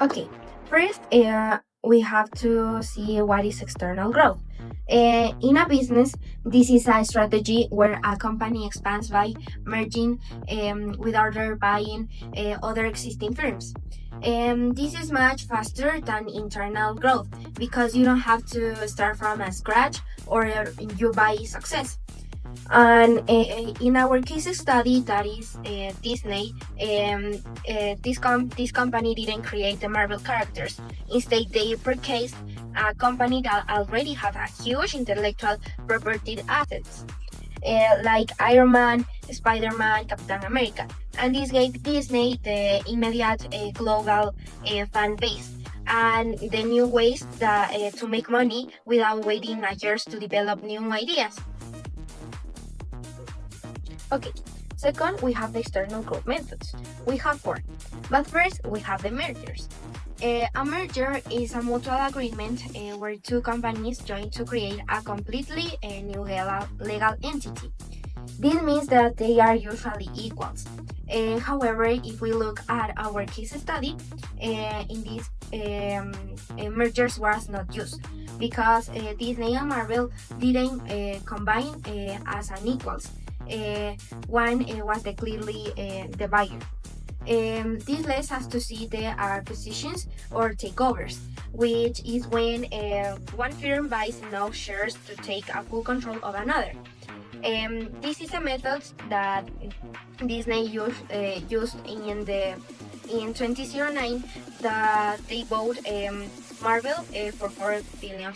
Okay, first, we have to see what is external growth. In a business, this is a strategy where a company expands by merging with other buying other existing firms. This is much faster than internal growth because you don't have to start from a scratch or you buy success. And in our case study, that is Disney, this company didn't create the Marvel characters. Instead, they purchased a company that already had a huge intellectual property assets, like Iron Man, Spider-Man, Captain America. And this gave Disney the immediate global fan base and the new ways to make money without waiting years to develop new ideas. Okay, second, we have the external growth methods. We have four, but first we have the mergers. A merger is a mutual agreement where two companies join to create a completely new legal entity. This means that they are usually equals. However, if we look at our case study, in these mergers was not used because Disney and Marvel didn't combine as an equals. One was the clearly the buyer. This lets us to see the acquisitions or takeovers, which is when one firm buys enough shares to take a full control of another. This is a method that Disney used in 2009 that they bought Marvel for $4 billion.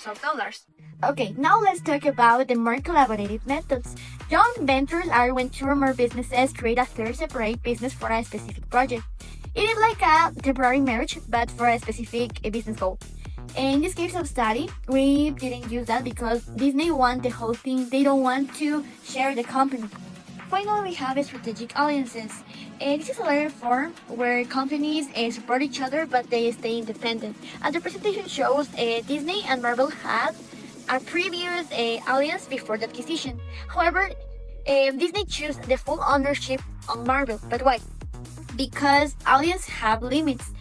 Okay, now let's talk about the more collaborative methods. Joint ventures are when two or more businesses create a third separate business for a specific project. It is like a temporary marriage, but for a specific business goal. In this case of study, we didn't use that because Disney want the whole thing. They don't want to share the company. Finally, we have strategic alliances. This is a layer form where companies support each other but they stay independent. As the presentation shows, Disney and Marvel had a previous alliance before the acquisition. However, Disney chose the full ownership on Marvel. But why? Because alliances have limits.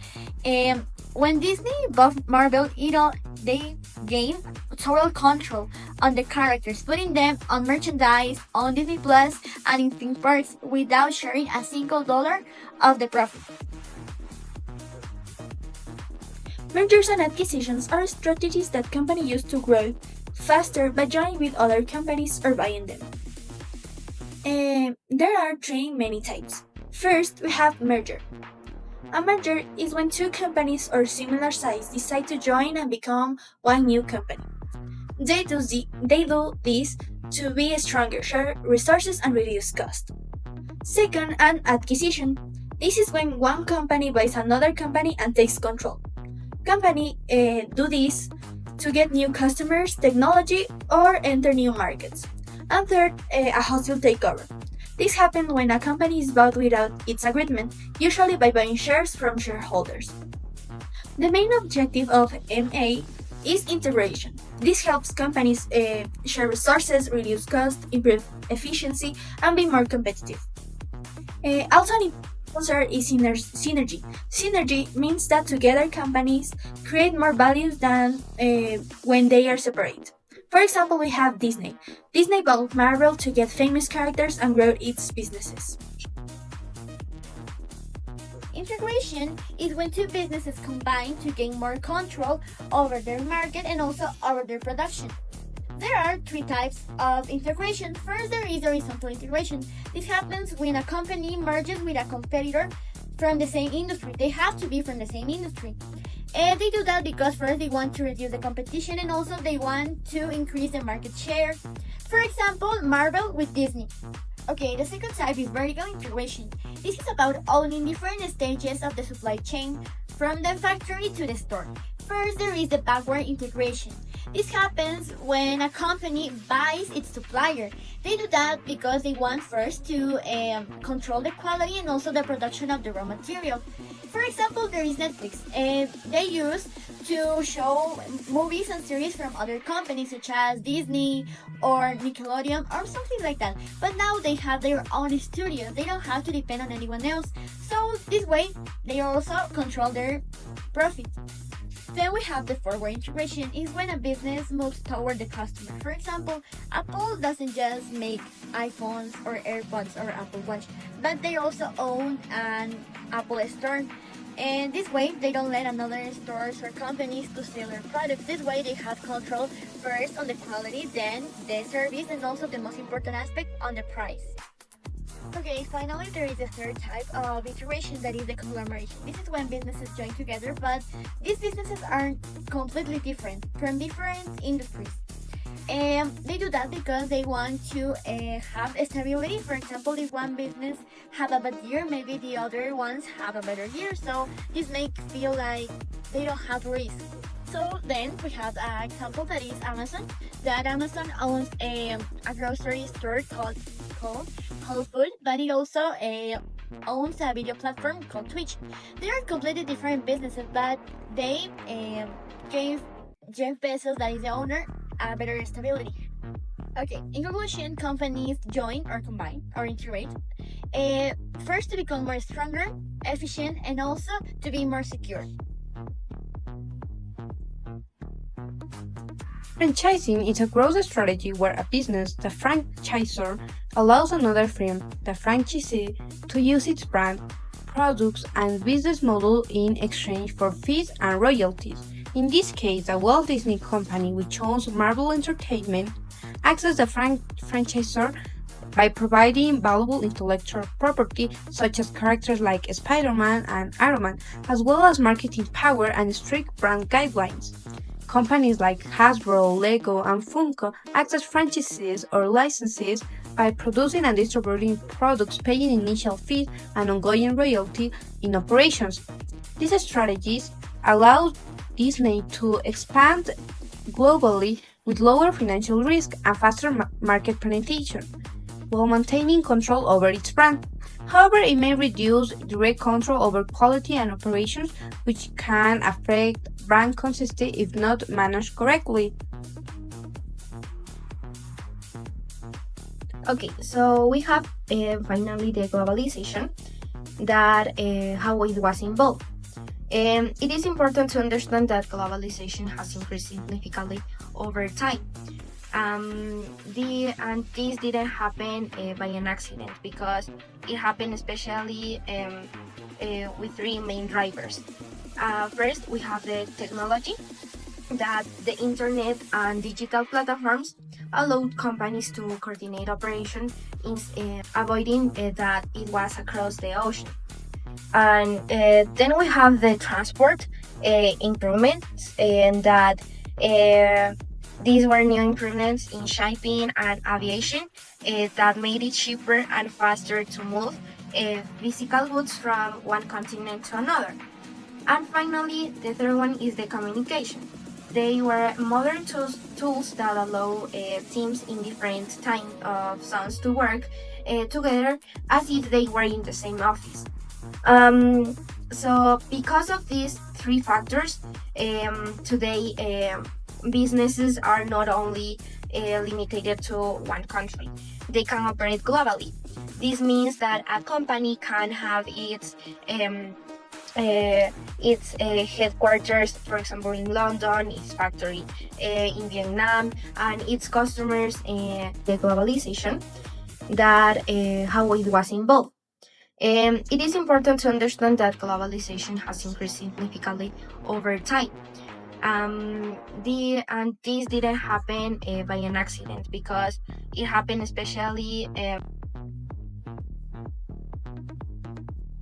When Disney bought Marvel, they gained total control on the characters, putting them on merchandise, on Disney Plus, and in theme parks without sharing a single dollar of the profit. Mergers and acquisitions are strategies that companies use to grow faster by joining with other companies or buying them. There are three main types. First, we have merger. A merger is when two companies or similar size decide to join and become one new company. They do this to be stronger, share resources, and reduce cost. Second, an acquisition. This is when one company buys another company and takes control. Companies do this to get new customers, technology, or enter new markets. And third, a hostile takeover. This happens when a company is bought without its agreement, usually by buying shares from shareholders. The main objective of MA is integration. This helps companies share resources, reduce cost, improve efficiency, and be more competitive. Also, an answer is synergy. Synergy means that together companies create more value than when they are separate. For example, we have Disney. Disney bought Marvel to get famous characters and grow its businesses. Integration is when two businesses combine to gain more control over their market and also over their production. There are three types of integration. First, there is horizontal integration. This happens when a company merges with a competitor from the same industry. They have to be from the same industry. And they do that because first they want to reduce the competition and also they want to increase the market share. For example, Marvel with Disney. Okay, the second type is vertical integration. This is about owning different stages of the supply chain from the factory to the store. First, there is the backward integration. This happens when a company buys its supplier. They do that because they want first to control the quality and also the production of the raw material. For example, there is Netflix, and they use to show movies and series from other companies such as Disney or Nickelodeon or something like that. But now they have their own studio. They don't have to depend on anyone else. So this way, they also control their profit. Then we have the forward integration is when a business moves toward the customer. For example, Apple doesn't just make iPhones or AirPods or Apple Watch, but they also own an Apple store. And this way, they don't let another stores or companies to sell their products. This way, they have control first on the quality, then the service, and also the most important aspect on the price. Okay, finally, there is a third type of integration that is the conglomeration. This is when businesses join together, but these businesses are completely different from different industries. And they do that because they want to have stability. For example, if one business have a bad year, maybe the other ones have a better year. So this makes feel like they don't have risk. So then we have an example that is Amazon. That Amazon owns a grocery store called Whole Food, but it also owns a video platform called Twitch. They are completely different businesses, but they gave Jeff Bezos, that is the owner, a better stability. Okay, in conclusion, companies join or combine or integrate. First, to become more stronger, efficient, and also to be more secure. Franchising is a growth strategy where a business, the franchisor, allows another firm, the franchisee, to use its brand, products, and business model in exchange for fees and royalties. In this case, the Walt Disney Company, which owns Marvel Entertainment, acts as the franchisor by providing valuable intellectual property such as characters like Spider-Man and Iron Man, as well as marketing power and strict brand guidelines. Companies like Hasbro, Lego, and Funko act as franchisees or licensees by producing and distributing products, paying initial fees and ongoing royalty in operations. These strategies allow Disney to expand globally with lower financial risk and faster market penetration, while maintaining control over its brand. However, it may reduce direct control over quality and operations, which can affect brand consistency if not managed correctly. Okay, so we have finally the globalization, that how it was involved. It is important to understand that globalization has increased significantly over time. And this didn't happen by an accident, because it happened especially with three main drivers. First, we have the technology, that the internet and digital platforms allowed companies to coordinate operation, avoiding that it was across the ocean. And then we have the transport improvements, and that these were new improvements in shipping and aviation that made it cheaper and faster to move physical goods from one continent to another. And finally, the third one is the communication. They were modern tools that allow teams in different time of zones to work together as if they were in the same office. So because of these three factors, today businesses are not only limited to one country. They can operate globally. This means that a company can have its headquarters, for example, in London, its factory in Vietnam, and its customers. The globalization, that how it was involved. It is important to understand that globalization has increased significantly over time. And this didn't happen by an accident, because it happened especially.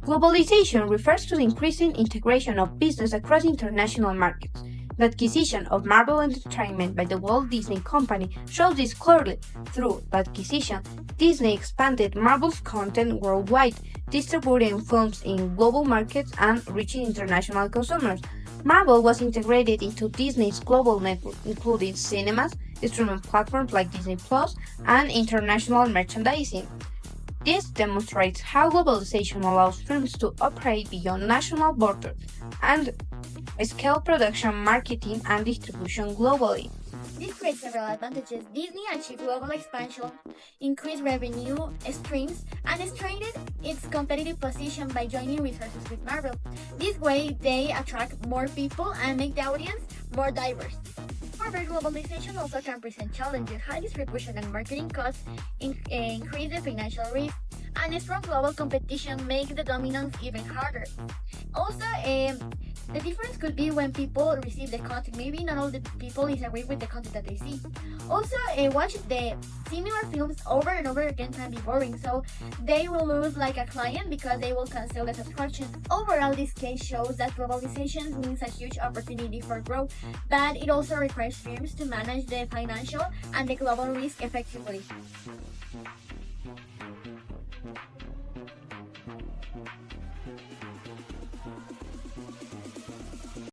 Globalization refers to the increasing integration of business across international markets. The acquisition of Marvel Entertainment by the Walt Disney Company shows this clearly. Through the acquisition, Disney expanded Marvel's content worldwide, distributing films in global markets and reaching international consumers. Marvel was integrated into Disney's global network, including cinemas, streaming platforms like Disney Plus, and international merchandising. This demonstrates how globalization allows firms to operate beyond national borders and scale production, marketing, and distribution globally. This creates several advantages. Disney achieved global expansion, increased revenue streams, and strengthened its competitive position by joining resources with Marvel. This way, they attract more people and make the audience more diverse. However, globalization also can present challenges. High distribution and marketing costs increase the financial risk, and strong global competition makes the dominance even harder. Also, the difference could be when people receive the content. Maybe not all the people is agree with the content that they see. Also, watch the similar films over and over again can be boring, so they will lose like a client because they will cancel the subscription. Overall, this case shows that globalization means a huge opportunity for growth, but it also requires firms to manage the financial and the global risk effectively.